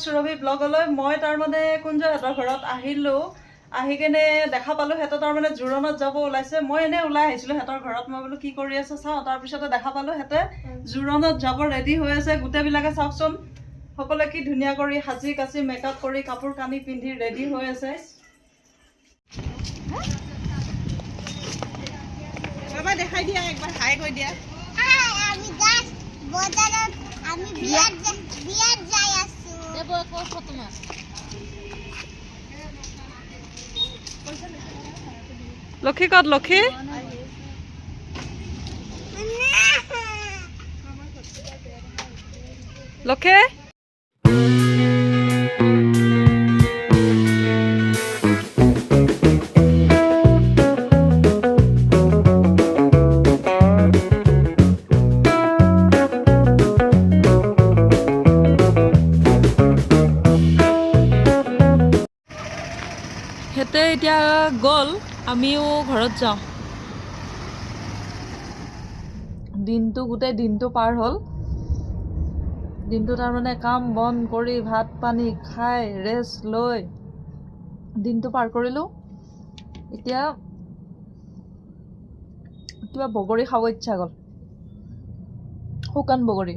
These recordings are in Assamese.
সুৰভি ব্লগলৈ মই তাৰমানে কুঞ্জহঁতৰ ঘৰত আহিলোঁ আহি কেনে দেখা পালোঁ সিহঁতে তাৰমানে জোৰণত যাব ওলাইছে মই এনেই ওলাই আহিছিলোঁ সিহঁতৰ ঘৰত মই বোলো কি কৰি আছে চাওঁ তাৰপিছতে দেখা পালোঁ সিহঁতে জোৰণত যাব ৰেডি হৈ আছে গোটেইবিলাকে চাওকচোন সকলোৱে কি ধুনীয়া কৰি সাজি কাচি মেকআপ কৰি কাপোৰ কানি পিন্ধি ৰেডি হৈ আছে বাবা দেখাই দিয়া একবাৰ হাই কৈ দিয়া আমি গাছ বজাৰত আমি বিয়াত যাই আছো দেব কো ফটো মাছ লক্ষী কত লক্ষী লক্ষী হেতে এতিয়া গ'ল আমিও ঘৰত যাওঁ দিনটো গোটেই দিনটো পাৰ হ'ল দিনটো তাৰমানে কাম বন কৰি ভাত পানী খাই ৰেষ্ট লৈ দিনটো পাৰ কৰিলোঁ এতিয়া কিবা বগৰী খাব ইচ্ছা গ'ল শুকান বগৰী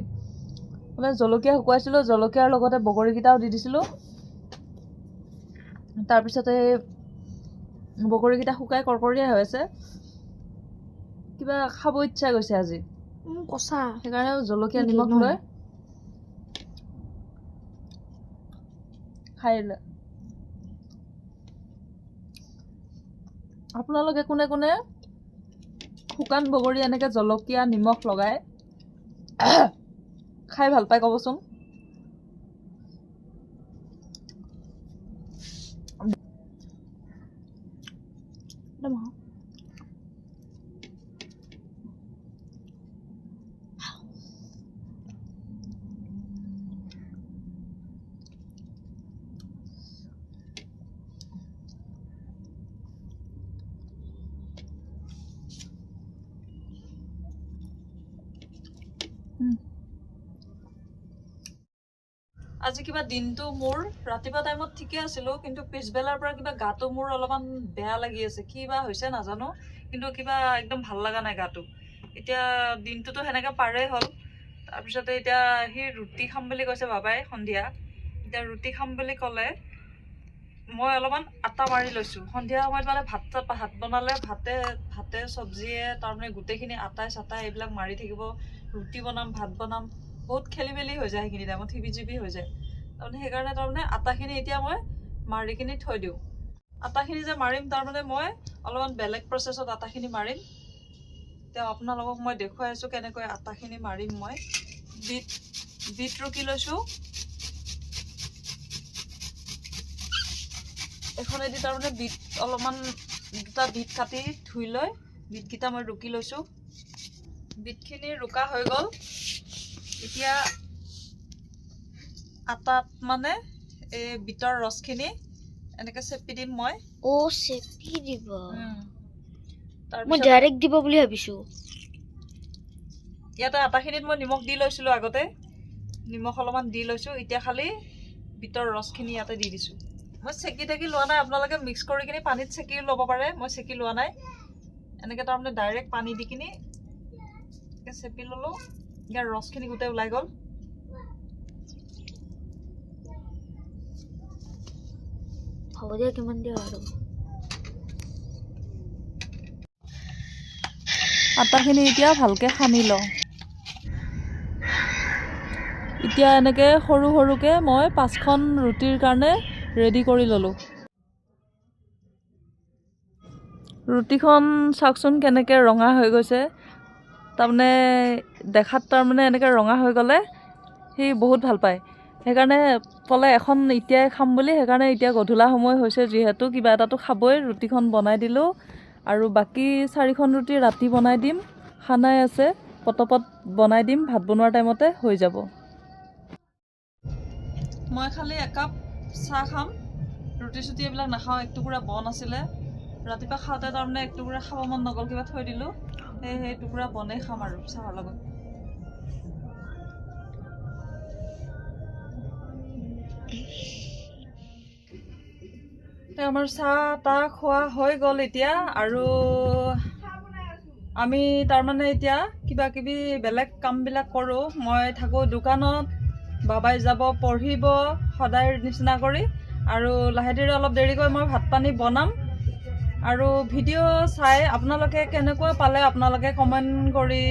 মানে জলকীয়া শুকুৱাইছিলোঁ জলকীয়াৰ লগতে বগৰীকেইটাও দি দিছিলোঁ তাৰপিছতে বগৰীকেইটা শুকাই কৰকৰীয়া হৈ আছে কিবা খাব ইচ্ছা গৈছে আজি কষা সেইকাৰণে জলকীয়া নিমখ লৈ খাই আপোনালোকে কোনে কোনে শুকান বগৰী এনেকৈ জলকীয়া নিমখ লগাই খাই ভাল পায় ক'বচোন আজি কিবা দিনটো মোৰ ৰাতিপুৱা টাইমত ঠিকে আছিলোঁ কিন্তু পিছবেলাৰ পৰা কিবা গাটো মোৰ অলপমান বেয়া লাগি আছে কি বা হৈছে নাজানো কিন্তু কিবা একদম ভাল লগা নাই গাটো এতিয়া দিনটোতো সেনেকৈ পাৰেই হ'ল তাৰপিছতে এতিয়া সি ৰুটি খাম বুলি কৈছে বাবাই সন্ধিয়া এতিয়া ৰুটি খাম বুলি ক'লে মই অলপমান আটা মাৰি লৈছোঁ সন্ধিয়া সময়ত মানে ভাত বনালে ভাতে চব্জিয়ে তাৰমানে গোটেইখিনি আটাই চাটাই এইবিলাক মাৰি থাকিব ৰুটি বনাম ভাত বনাম বহুত খেলি মেলি হৈ যায় সেইখিনি টাইমত হিবি হৈ যায় তাৰমানে সেইকাৰণে তাৰমানে আটাখিনি এতিয়া মই মাৰি কিনি থৈ দিওঁ আটাখিনি যে মাৰিম তাৰমানে মই অলপমান বেলেগ প্ৰচেছত আটাখিনি মাৰিম এতিয়া আপোনালোকক মই দেখুৱাই আছোঁ কেনেকৈ আটাখিনি মাৰিম মই বিট ৰুকি লৈছোঁ এখনেদি তাৰমানে বিট অলপমান দুটা বিট কাটি ধুই লৈ বিটকেইটা মই ৰুকি লৈছোঁ বিটখিনি ৰুকা হৈ গ'ল এতিয়া আটাত মানে এই বিটৰ ৰসখিনি এনেকৈ চেপি দিম মই ও চেপি দিব মই তাৰপিছত ডাইৰেক্ট দিব বুলি ভাবিছোঁ ইয়াতে আটাখিনিত মই নিমখ দি লৈছিলোঁ আগতে নিমখ অলপমান দি লৈছোঁ এতিয়া খালি বিটৰ ৰসখিনি ইয়াতে দি দিছোঁ মই চেকি টেকি লোৱা নাই আপোনালোকে মিক্স কৰি কিনি পানীত চেকি ল'ব পাৰে মই চেকি লোৱা নাই এনেকৈ তাৰমানে ডাইৰেক্ট পানী দি কিনি চেপি ল'লোঁ ইয়াৰ ৰসখিনি গোটেই ওলাই গ'ল হ'ব দিয়া কিমান দিয়া আৰু আটাখিনি এতিয়া ভালকৈ সানি লওঁ এতিয়া এনেকৈ সৰু সৰুকৈ মই 5খন ৰুটিৰ কাৰণে ৰেডি কৰি ল'লোঁ ৰুটিখন চাওকচোন কেনেকৈ ৰঙা হৈ গৈছে তাৰমানে দেখাত তাৰমানে এনেকৈ ৰঙা হৈ গ'লে সি বহুত ভাল পায় সেইকাৰণে ক'লে এখন এতিয়াই খাম বুলি সেইকাৰণে এতিয়া গধূলা সময় হৈছে যিহেতু কিবা এটাতো খাবই ৰুটিখন বনাই দিলোঁ আৰু বাকী 4খন ৰুটি ৰাতি বনাই দিম খানাই আছে পটপট বনাই দিম ভাত বনোৱাৰ টাইমতে হৈ যাব মই খালি একাপ চাহ খাম ৰুটি চুটি এইবিলাক নাখাওঁ এক টুকুৰা বন আছিলে ৰাতিপুৱা খাওঁতে তাৰমানে এক টুকুৰা খাব মন নগ'ল কিবা থৈ দিলোঁ সেই টুকুৰা বনেই খাম আৰু চাহৰ লগত আমাৰ চাহ তাহ খোৱা হৈ গ'ল এতিয়া আৰু আমি তাৰমানে এতিয়া কিবা কিবি বেলেগ কামবিলাক কৰোঁ। মই থাকোঁ দোকানত, বাবাই যাব পঢ়িব সদায় নিচিনা কৰি, আৰু লাহে ধীৰে অলপ দেৰিকৈ মই ভাত পানী বনাম। আৰু ভিডিঅ' চাই আপোনালোকে কেনেকুৱা পালে আপোনালোকে কমেণ্ট কৰি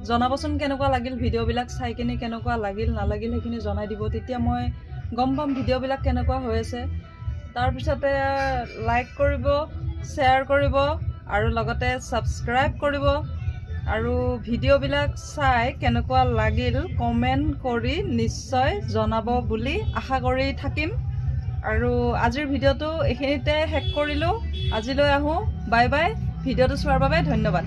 জনাবচোন কেনেকুৱা লাগিল ভিডিঅ'বিলাক চাই কিনে, কেনেকুৱা লাগিল নালাগিল সেইখিনি জনাই দিব, তেতিয়া মই গম পাম ভিডিঅ'বিলাক কেনেকুৱা হৈ আছে। তাৰপিছতে লাইক কৰিব, শ্বেয়াৰ কৰিব আৰু লগতে ছাবস্ক্ৰাইব কৰিব, আৰু ভিডিঅ'বিলাক চাই কেনেকুৱা লাগিল কমেণ্ট কৰি নিশ্চয় জনাব বুলি আশা কৰি থাকিম। আৰু আজিৰ ভিডিঅ'টো এইখিনিতে শেষ কৰিলোঁ। আজিলৈ আহোঁ, বাই বাই। ভিডিঅ'টো চোৱাৰ বাবে ধন্যবাদ।